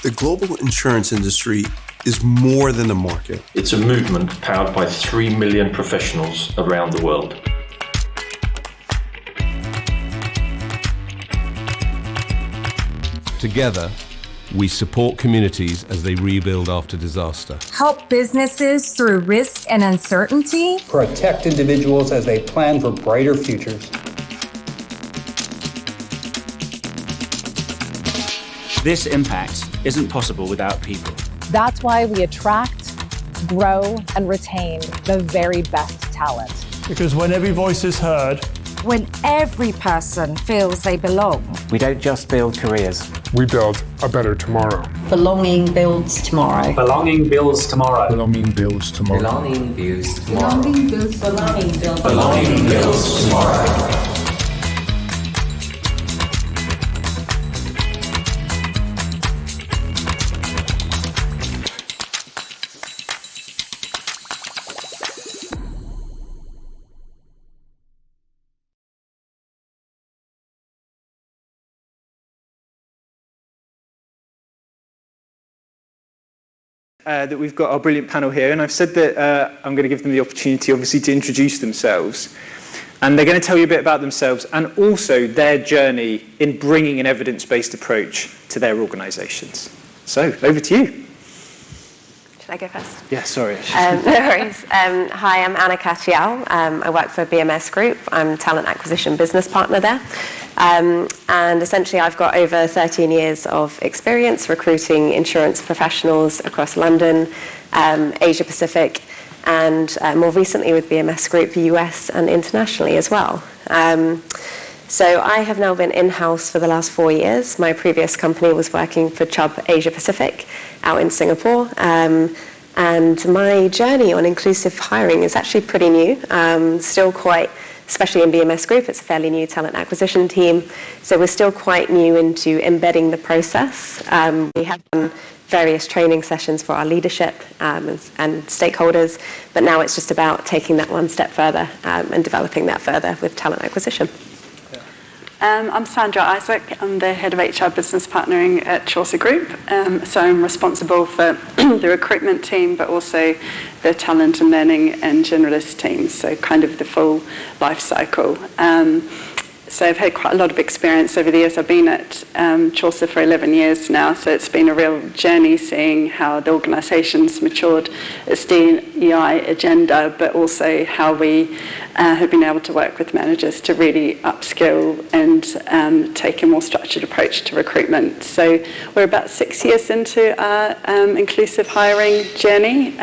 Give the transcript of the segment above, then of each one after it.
The global insurance industry is more than a market. It's a movement powered by 3 million professionals around the world. Together, we support communities as they rebuild after disaster. Help businesses through risk and uncertainty. Protect individuals as they plan for brighter futures. This impact isn't possible without people. That's why we attract, grow, and retain the very best talent. Because when every voice is heard, When every person feels they belong. We don't just build careers. We build a better tomorrow. Belonging builds tomorrow. Belonging builds tomorrow. Belonging builds tomorrow. Belonging builds tomorrow. Belonging builds Belonging builds tomorrow. Belonging builds tomorrow. That we've got our brilliant panel here, and I've said that I'm going to give them the opportunity, obviously, to introduce themselves. And they're going to tell you a bit about themselves and also their journey in bringing an evidence-based approach to their organisations. So, over to you. Should I go first? Yeah, sorry. No worries. Hi, I'm Anna Katyal. I work for BMS Group. I'm talent acquisition business partner there. And essentially I've got over 13 years of experience recruiting insurance professionals across London, Asia Pacific, and more recently with BMS Group, US and internationally as well. So I have now been in-house for the last 4 years. My previous company was working for Chave Asia Pacific out in Singapore. And my journey on inclusive hiring is actually pretty new, still quite, especially in BMS Group, it's a fairly new talent acquisition team. So we're still quite new into embedding the process. We have done various training sessions for our leadership and stakeholders, but now it's just about taking that one step further and developing that further with talent acquisition. I'm Sandra Isaac. I'm the head of HR business partnering at Chaucer Group. So I'm responsible for the recruitment team, but also the talent and learning and generalist teams. So kind of the full life cycle. So I've had quite a lot of experience over the years. I've been at Chaucer for 11 years now, so it's been a real journey seeing how the organisation's matured its DEI agenda, but also how we have been able to work with managers to really upskill and take a more structured approach to recruitment. So we're about 6 years into our inclusive hiring journey.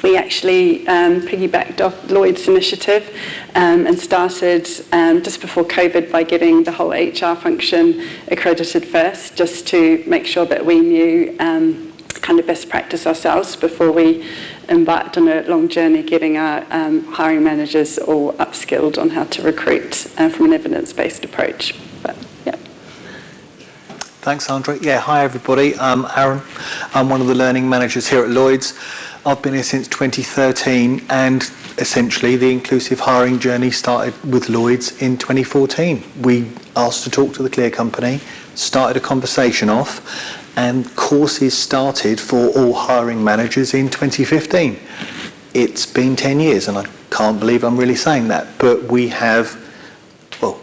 We actually piggybacked off Lloyd's initiative and started just before COVID by getting the whole HR function accredited first, just to make sure that we knew kind of best practice ourselves before we embarked on a long journey getting our hiring managers all upskilled on how to recruit from an evidence-based approach. But, yeah. Thanks, Sandra. Yeah, hi everybody. I'm Aaron. I'm one of the learning managers here at Lloyd's. I've been here since 2013, and essentially the inclusive hiring journey started with Lloyd's in 2014. We asked to talk to the Clear Company, started a conversation off, and courses started for all hiring managers in 2015. It's been 10 years, and I can't believe I'm really saying that, but we have, well,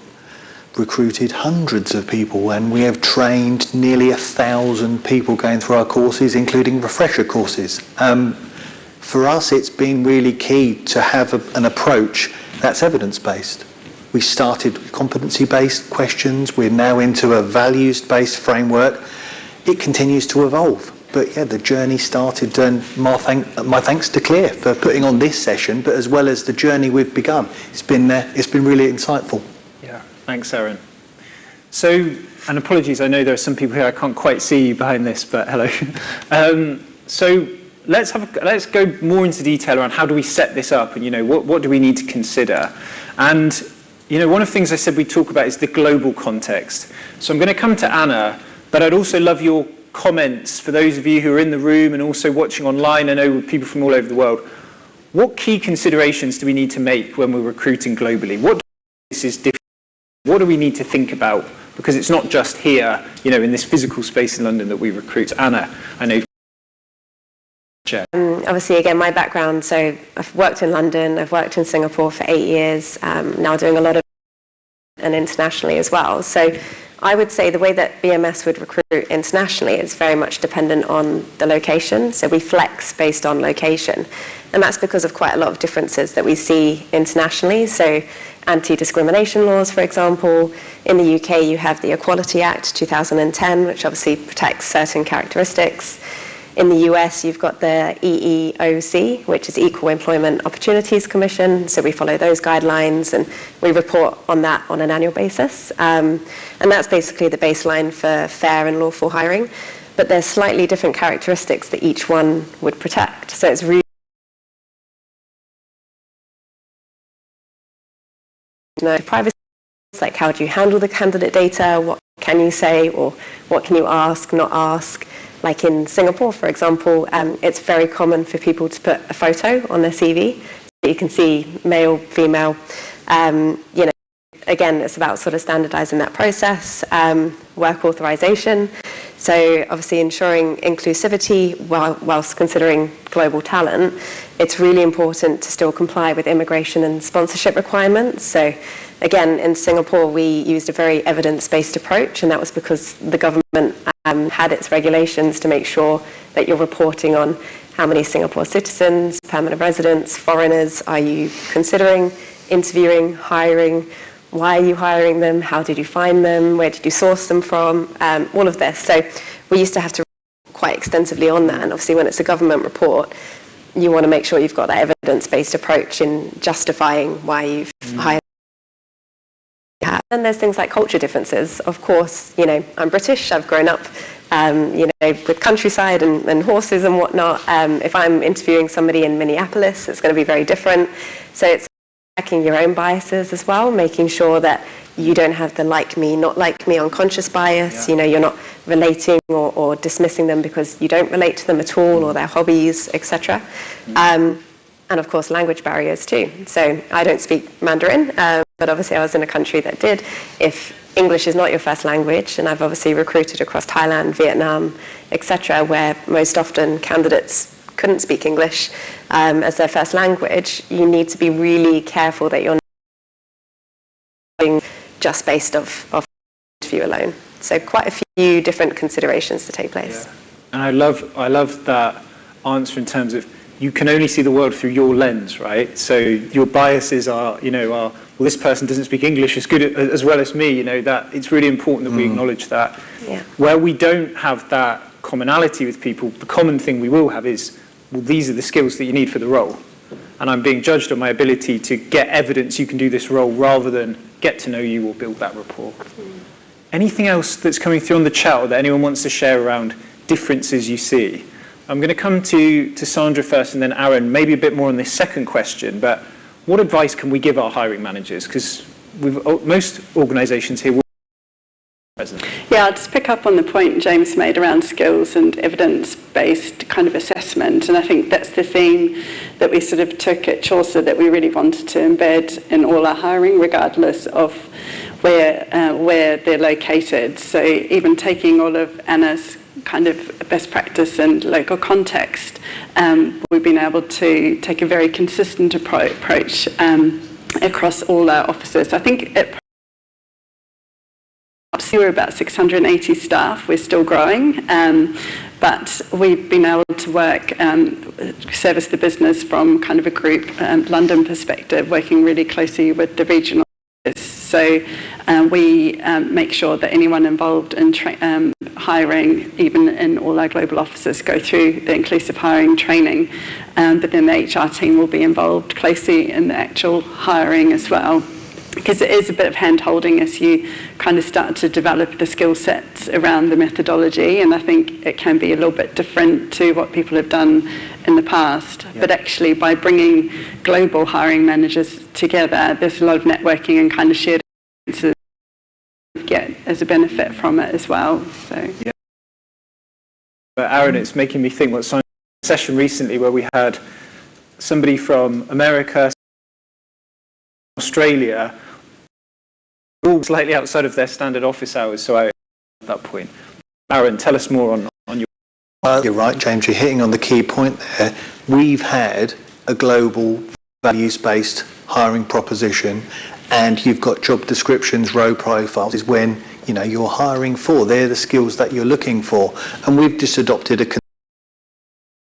recruited hundreds of people, and we have trained nearly 1,000 people going through our courses, including refresher courses. For us, it's been really key to have an approach that's evidence-based. We started competency-based questions. We're now into a values-based framework. It continues to evolve. But yeah, the journey started, and my thanks to Clear for putting on this session, but as well as the journey we've begun. It's been really insightful. Yeah, thanks, Aaron. So, and apologies, I know there are some people here, I can't quite see you behind this, but hello. So let's go more into detail around how do we set this up, and what do we need to consider. And one of the things I said we talk about is the global context. So I'm going to come to Anna, but I'd also love your comments for those of you who are in the room and also watching online. I know people from all over the world. What key considerations do we need to make when we're recruiting globally? What do we need to think about Because it's not just here, in this physical space in London that we recruit. Anna, I know. Obviously, again, my background, so I've worked in London, I've worked in Singapore for 8 years, now doing a lot of and internationally as well. So I would say the way that BMS would recruit internationally is very much dependent on the location. So we flex based on location. And that's because of quite a lot of differences that we see internationally. So anti-discrimination laws, for example. In the UK, you have the Equality Act 2010, which obviously protects certain characteristics. In the US, you've got the EEOC, which is Equal Employment Opportunities Commission. So we follow those guidelines and we report on that on an annual basis. And that's basically the baseline for fair and lawful hiring. But there's slightly different characteristics that each one would protect. So it's really privacy, like how do you handle the candidate data? What can you say or what can you ask, not ask? Like in Singapore, for example, it's very common for people to put a photo on their CV. You can see male, female. Again, it's about sort of standardizing that process, work authorization. So obviously ensuring inclusivity whilst considering global talent. It's really important to still comply with immigration and sponsorship requirements. So again, in Singapore, we used a very evidence-based approach, and that was because the government had its regulations to make sure that you're reporting on how many Singapore citizens, permanent residents, foreigners are you considering, interviewing, hiring, why are you hiring them, how did you find them, where did you source them from, all of this. So we used to have to report quite extensively on that, and obviously when it's a government report, you want to make sure you've got that evidence-based approach in justifying why you've hired. And there's things like culture differences. Of course, I'm British, I've grown up, with countryside and horses and whatnot. If I'm interviewing somebody in Minneapolis, it's going to be very different. So it's checking your own biases as well, making sure that you don't have the like me, not like me unconscious bias. Yeah. You're not relating or dismissing them because you don't relate to them at all or their hobbies, etc. And of course, language barriers too. So I don't speak Mandarin, but obviously I was in a country that did. If English is not your first language, and I've obviously recruited across Thailand, Vietnam, etc., where most often candidates couldn't speak English as their first language, you need to be really careful that you're not just based off interview alone. So quite a few different considerations to take place. Yeah. And I love that answer in terms of you can only see the world through your lens, right? So your biases are, well, this person doesn't speak English as good as well as me, that it's really important that we acknowledge that. Yeah. Where we don't have that commonality with people, the common thing we will have is, well, these are the skills that you need for the role. And I'm being judged on my ability to get evidence you can do this role rather than get to know you or build that rapport. Anything else that's coming through on the chat or that anyone wants to share around differences you see? I'm going to come to Sandra first and then Aaron, maybe a bit more on this second question, but what advice can we give our hiring managers? Because most organisations here will be present. Yeah, I'll just pick up on the point James made around skills and evidence-based kind of assessment, and I think that's the theme that we sort of took at Chaucer that we really wanted to embed in all our hiring, regardless of where they're located. So even taking all of Anna's kind of best practice and local context, we've been able to take a very consistent approach across all our offices. I think we're about 680 staff. We're still growing, but we've been able to work, service the business from kind of a group London perspective, working really closely with the regional offices. So we make sure that anyone involved in hiring, even in all our global offices, go through the inclusive hiring training. But then the HR team will be involved closely in the actual hiring as well, because it is a bit of hand-holding as you kind of start to develop the skill sets around the methodology, and I think it can be a little bit different to what people have done in the past. Yeah. But actually, by bringing global hiring managers together, there's a lot of networking and kind of shared experiences get as a benefit from it as well. So. Yeah. But Aaron, it's making me think what's on a session recently where we had somebody from America, Australia, all slightly outside of their standard office hours, so at that point. Aaron, tell us more on your... You're right, James, you're hitting on the key point there. We've had a global values-based hiring proposition, and you've got job descriptions, role profiles, is when you're hiring for. They're the skills that you're looking for. And we've just adopted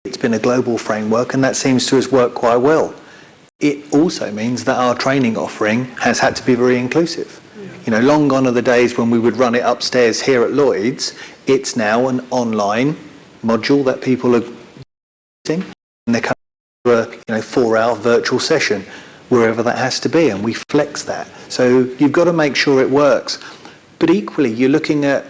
it's been a global framework, and that seems to have worked quite well. It also means that our training offering has had to be very inclusive. Long gone are the days when we would run it upstairs here at Lloyd's. It's now an online module that people are using, and they're coming to a 4-hour virtual session, wherever that has to be, and we flex that. So you've got to make sure it works. But equally, you're looking at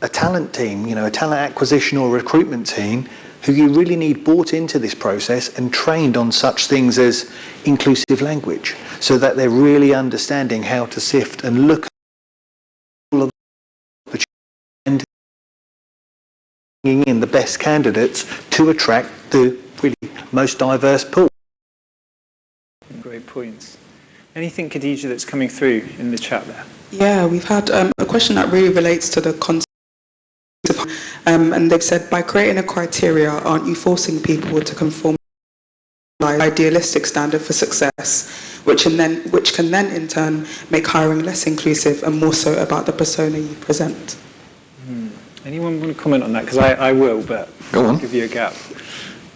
a talent team, a talent acquisition or recruitment team, who you really need bought into this process and trained on such things as inclusive language, so that they're really understanding how to sift and look at all of the and bringing in the best candidates to attract the really most diverse pool. Great points. Anything, Khadija, that's coming through in the chat there? Yeah, we've had a question that really relates to the concept of, and they've said, by creating a criteria, aren't you forcing people to conform to an idealistic standard for success, which can then in turn make hiring less inclusive and more so about the persona you present? Anyone want to comment on that? Because I will, but I'll give you a gap.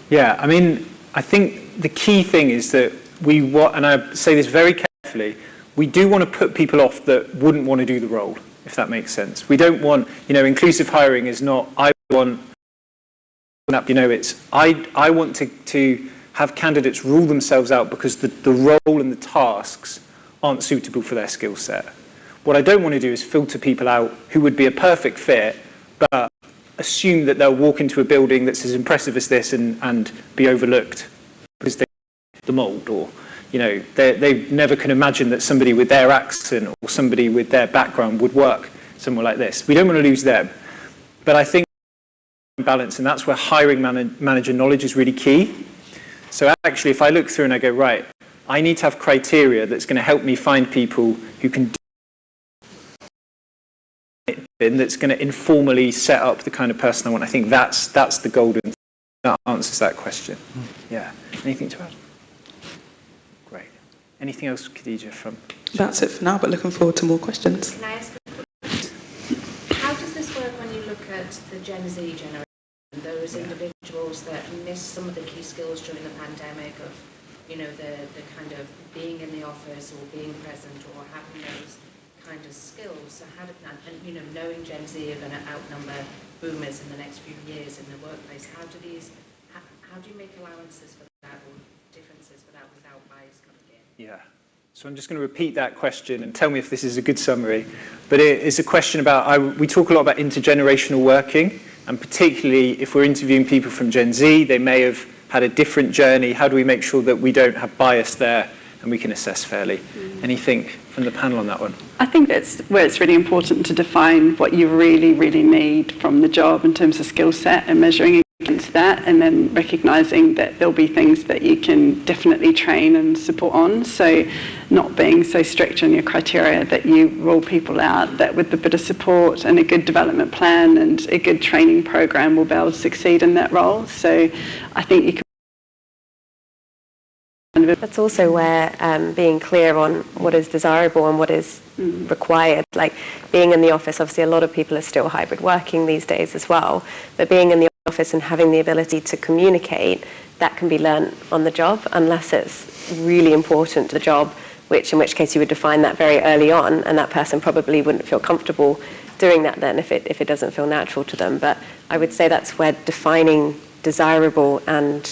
Yeah, I mean, I think the key thing is that and I say this very carefully, we do want to put people off that wouldn't want to do the role, if that makes sense. We don't want, inclusive hiring is not, I want, it's, I want to have candidates rule themselves out because the role and the tasks aren't suitable for their skill set. What I don't want to do is filter people out who would be a perfect fit, but assume that they'll walk into a building that's as impressive as this and be overlooked because they the mould, or they never can imagine that somebody with their accent or somebody with their background would work somewhere like this. We don't want to lose them, but I think balance, and that's where hiring manager knowledge is really key. So actually, if I look through and I go, right, I need to have criteria that's going to help me find people who can do it, that's going to informally set up the kind of person I want. I think that's the golden thing that answers that question. Yeah. Anything to add? Great. Anything else, Khadija? That's it for now, but looking forward to more questions. Can I ask a question? How does this work when you look at the Gen Z generation? Those individuals that missed some of the key skills during the pandemic of, the kind of being in the office or being present or having those kind of skills. So how did that, and knowing Gen Z are going to outnumber boomers in the next few years in the workplace, how do you make allowances for that or differences for that without bias coming in? Yeah. So I'm just going to repeat that question and tell me if this is a good summary. But it is a question about, we talk a lot about intergenerational working, and particularly if we're interviewing people from Gen Z, they may have had a different journey. How do we make sure that we don't have bias there and we can assess fairly? Anything from the panel on that one? I think that's where it's really important to define what you really, really need from the job in terms of skill set and measuring against that, and then recognising that there'll be things that you can definitely train and support on. So not being so strict on your criteria that you rule people out, that with a bit of support and a good development plan and a good training program will be able to succeed in that role. So I think you can. That's also where being clear on what is desirable and what is required. Like being in the office, obviously a lot of people are still hybrid working these days as well, but being in the office and having the ability to communicate, that can be learnt on the job unless it's really important to the job, in which case you would define that very early on, and that person probably wouldn't feel comfortable doing that then if it doesn't feel natural to them. But I would say that's where defining desirable and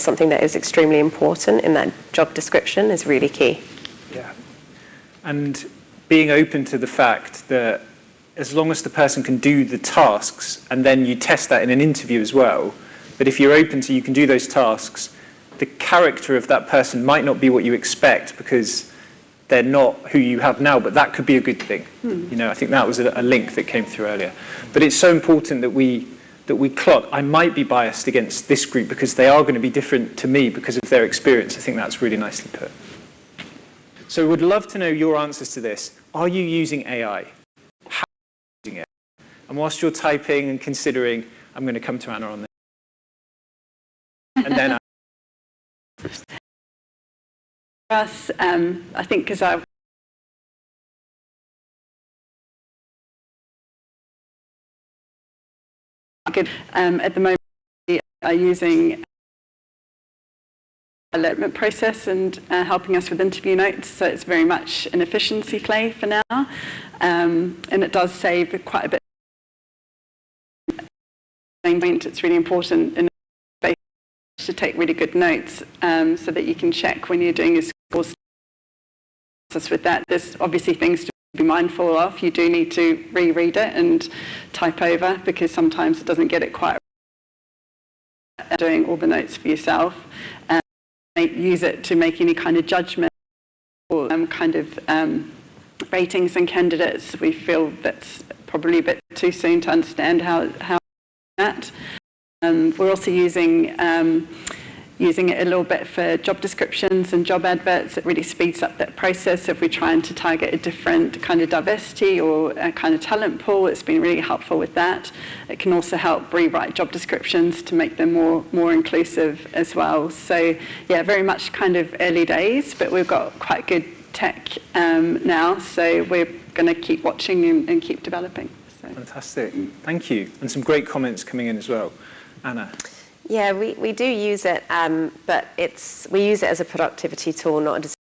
something that is extremely important in that job description is really key. Yeah. And being open to the fact that as long as the person can do the tasks, and then you test that in an interview as well, but if you're open to you can do those tasks, the character of that person might not be what you expect because they're not who you have now, but that could be a good thing. I think that was a link that came through earlier. But it's so important that we clock, I might be biased against this group because they are going to be different to me because of their experience. I think that's really nicely put. So would love to know your answers to this. Are you using AI? How are you using it? And whilst you're typing and considering, I'm going to come to Anna on this. And then us, I think, because at the moment we are using alertment process and helping us with interview notes, so it's very much an efficiency play for now, and it does save quite a bit. It's really important in space to take really good notes, so that you can check when you're doing your scores. With that, there's obviously things to be mindful of. You do need to reread it and type over, because sometimes it doesn't get it quite right. Doing all the notes for yourself. Use it to make any kind of judgment or ratings and candidates. We feel that's probably a bit too soon to understand how that. We're also using it a little bit for job descriptions and job adverts. It really speeds up that process. If we're trying to target a different kind of diversity or a kind of talent pool, it's been really helpful with that. It can also help rewrite job descriptions to make them more inclusive as well. So yeah, very much kind of early days, but we've got quite good tech now. So we're going to keep watching and keep developing. So. Fantastic, thank you. And some great comments coming in as well. Anna. Yeah, we do use it, but we use it as a productivity tool, not a decision.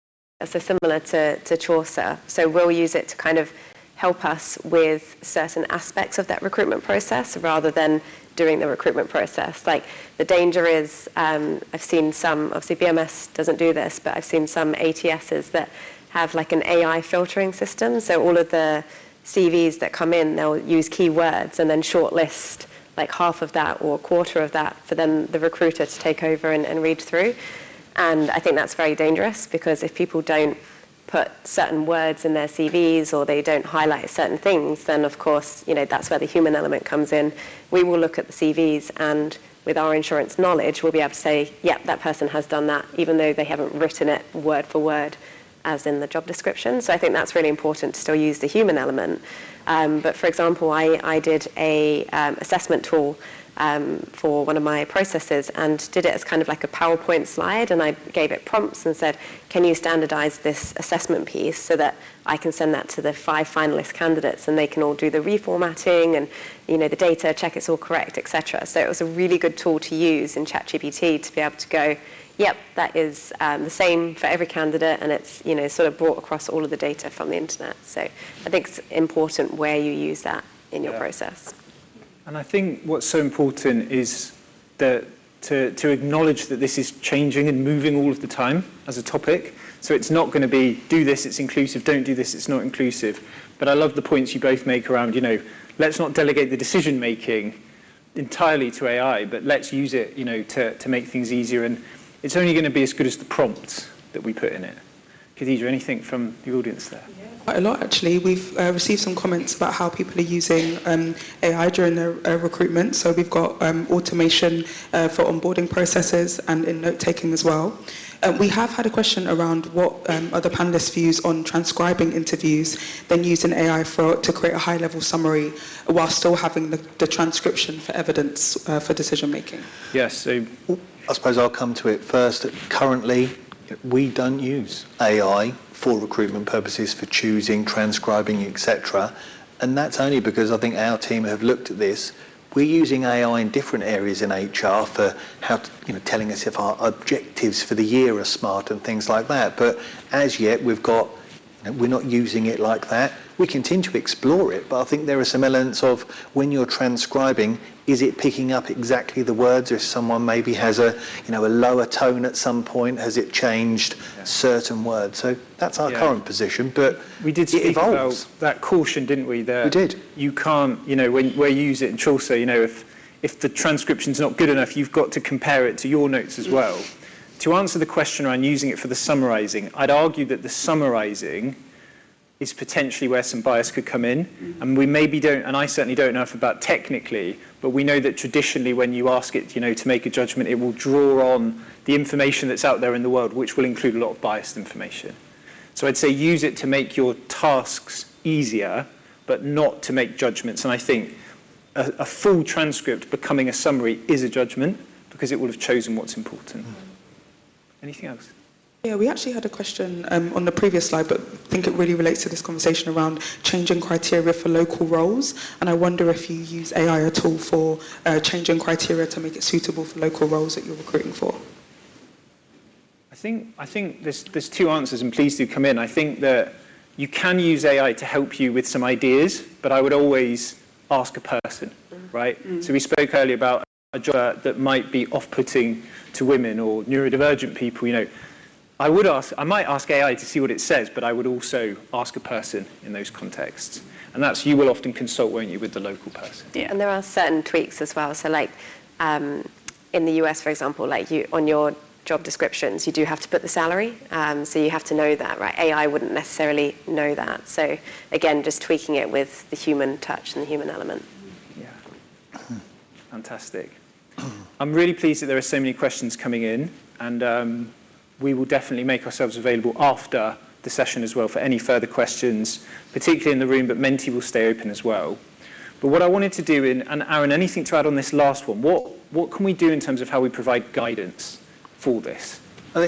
So similar to Chaucer. So we'll use it to kind of help us with certain aspects of that recruitment process rather than doing the recruitment process. Like the danger is, I've seen some, obviously BMS doesn't do this, but I've seen some ATSs that have like an AI filtering system. So all of the CVs that come in, they'll use keywords and then shortlist like half of that or a quarter of that for then the recruiter to take over and read through. And I think that's very dangerous, because if people don't put certain words in their CVs or they don't highlight certain things, then of course, that's where the human element comes in. We will look at the CVs, and with our insurance knowledge, we'll be able to say, yep, that person has done that, even though they haven't written it word for word as in the job description. So I think that's really important to still use the human element. But for example, I did a assessment tool for one of my processes and did it as kind of like a PowerPoint slide, and I gave it prompts and said, can you standardize this assessment piece so that I can send that to the 5 finalist candidates and they can all do the reformatting and the data, check it's all correct, etc. So it was a really good tool to use in ChatGPT to be able to go, yep, that is the same for every candidate, and it's sort of brought across all of the data from the internet. So I think it's important where you use that in your process. And I think what's so important is that to acknowledge that this is changing and moving all of the time as a topic. So it's not going to be do this, it's inclusive, don't do this, it's not inclusive. But I love the points you both make around, let's not delegate the decision making entirely to AI, but let's use it, to make things easier. And it's only going to be as good as the prompts that we put in it. Khadija, anything from the audience there? Quite a lot, actually. We've received some comments about how people are using AI during their recruitment. So we've got automation for onboarding processes and in note-taking as well. We have had a question around what are the panelists' views on transcribing interviews, then using AI to create a high-level summary while still having the transcription for evidence for decision-making. Yes. So I suppose I'll come to it first. Currently, we don't use AI for recruitment purposes, for choosing, transcribing, etc. And that's only because I think our team have looked at this. We're using AI in different areas in HR for how to, telling us if our objectives for the year are smart and things like that. But as yet, we're not using it like that. We continue to explore it, but I think there are some elements of when you're transcribing, is it picking up exactly the words, or if someone maybe has a lower tone at some point, has it changed certain words? So that's our current position, but we did speak about that caution, didn't we? We did. You can't, where you use it in Chaucer, if the transcription's not good enough, you've got to compare it to your notes as well. To answer the question around using it for the summarising, I'd argue that the summarising is potentially where some bias could come in. And we maybe don't, and I certainly don't know enough about technically, but we know that traditionally when you ask it, to make a judgment, it will draw on the information that's out there in the world, which will include a lot of biased information. So I'd say use it to make your tasks easier, but not to make judgments. And I think a full transcript becoming a summary is a judgment because it will have chosen what's important. Anything else? Yeah, we actually had a question on the previous slide, but I think it really relates to this conversation around changing criteria for local roles. And I wonder if you use AI at all for changing criteria to make it suitable for local roles that you're recruiting for. I think there's two answers, and please do come in. I think that you can use AI to help you with some ideas, but I would always ask a person, right? So we spoke earlier about a job that might be off-putting to women or neurodivergent people. I might ask AI to see what it says, but I would also ask a person in those contexts. And that's, you will often consult, won't you, with the local person. Yeah. And there are certain tweaks as well. So like in the US, for example, like on your job descriptions, you do have to put the salary. So you have to know that, right? AI wouldn't necessarily know that. So again, just tweaking it with the human touch and the human element. Yeah. Fantastic. I'm really pleased that there are so many questions coming in, and we will definitely make ourselves available after the session as well for any further questions, particularly in the room, but Menti will stay open as well. But what I wanted to do, and Aaron, anything to add on this last one? What can we do in terms of how we provide guidance for this? I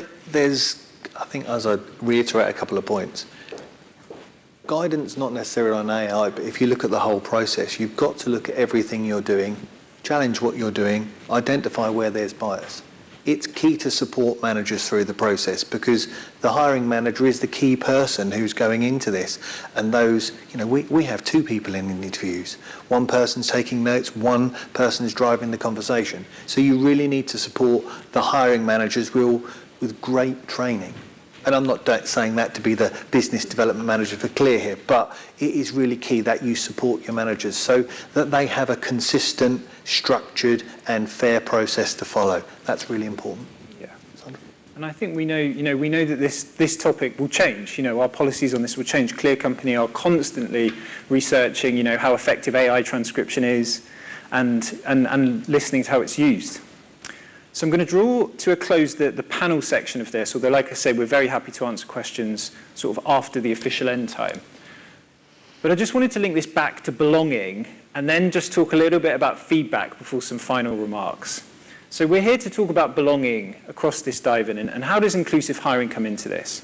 think as I reiterate a couple of points, guidance not necessarily on AI, but if you look at the whole process, you've got to look at everything you're doing, challenge what you're doing, identify where there's bias. It's key to support managers through the process because the hiring manager is the key person who's going into this. And those, we have two people in interviews. One person's taking notes, one person is driving the conversation. So you really need to support the hiring managers with great training. And I'm not saying that to be the business development manager for Clear here, but it is really key that you support your managers so that they have a consistent, structured and fair process to follow. That's really important. Yeah. Sandra? And I think we know that this topic will change. Our policies on this will change. Clear Company are constantly researching, how effective AI transcription is and listening to how it's used. So I'm going to draw to a close the panel section of this, although, like I say, we're very happy to answer questions sort of after the official end time. But I just wanted to link this back to belonging and then just talk a little bit about feedback before some final remarks. So we're here to talk about belonging across this dive-in, and how does inclusive hiring come into this?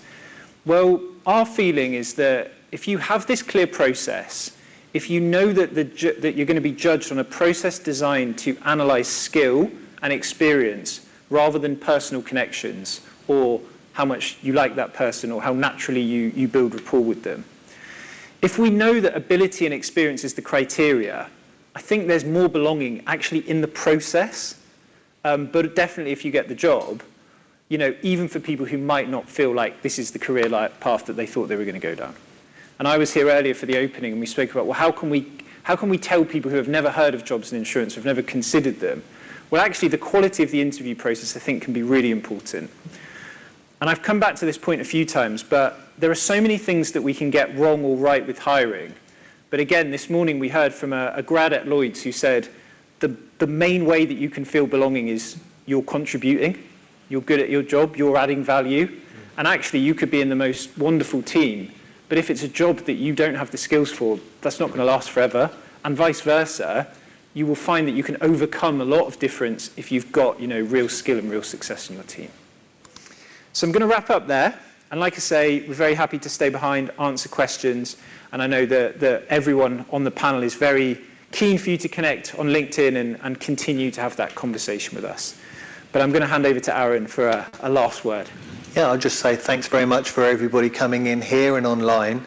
Well, our feeling is that if you have this clear process, if you know that you're going to be judged on a process designed to analyze skill and experience rather than personal connections or how much you like that person or how naturally you build rapport with them. If we know that ability and experience is the criteria, I think there's more belonging actually in the process, but definitely if you get the job, even for people who might not feel like this is the career path that they thought they were going to go down. And I was here earlier for the opening and we spoke about, well, how can we tell people who have never heard of jobs in insurance, who've never considered them? Well, actually, the quality of the interview process, I think, can be really important. And I've come back to this point a few times, but there are so many things that we can get wrong or right with hiring. But again, this morning we heard from a grad at Lloyd's who said the main way that you can feel belonging is you're contributing, you're good at your job, you're adding value, and actually you could be in the most wonderful team. But if it's a job that you don't have the skills for, that's not going to last forever, and vice versa. You will find that you can overcome a lot of difference if you've got, real skill and real success in your team. So I'm going to wrap up there. And like I say, we're very happy to stay behind, answer questions. And I know that everyone on the panel is very keen for you to connect on LinkedIn and continue to have that conversation with us. But I'm going to hand over to Aaron for a last word. Yeah, I'll just say thanks very much for everybody coming in here and online.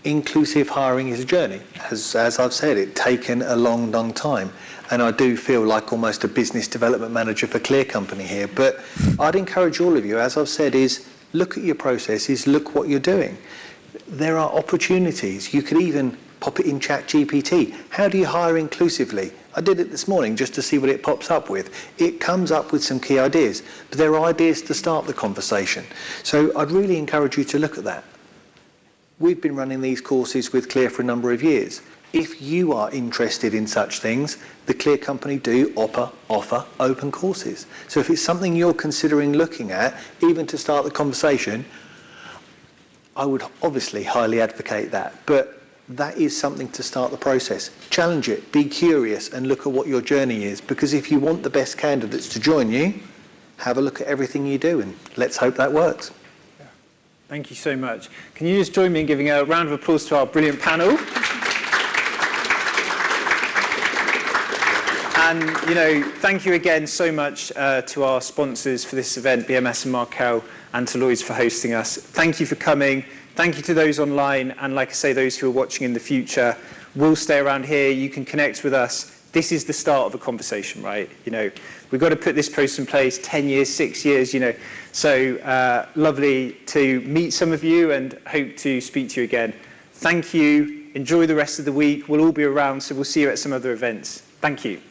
Inclusive hiring is a journey. As I've said, it's taken a long, long time. And I do feel like almost a business development manager for Clear Company here. But I'd encourage all of you, as I've said, is look at your processes, look what you're doing. There are opportunities. You could even pop it in ChatGPT. How do you hire inclusively? I did it this morning just to see what it pops up with. It comes up with some key ideas. But there are ideas to start the conversation. So I'd really encourage you to look at that. We've been running these courses with Clear for a number of years. If you are interested in such things, the Clear Company do offer open courses. So if it's something you're considering looking at, even to start the conversation, I would obviously highly advocate that, but that is something to start the process. Challenge it, be curious, and look at what your journey is, because if you want the best candidates to join you, have a look at everything you do, and let's hope that works. Thank you so much. Can you just join me in giving a round of applause to our brilliant panel? And, thank you again so much to our sponsors for this event, BMS and Markel, and to Lloyds for hosting us. Thank you for coming. Thank you to those online, and like I say, those who are watching in the future. We'll stay around here. You can connect with us. This is the start of a conversation, right? We've got to put this process in place 10 years, 6 years, So lovely to meet some of you and hope to speak to you again. Thank you. Enjoy the rest of the week. We'll all be around, so we'll see you at some other events. Thank you.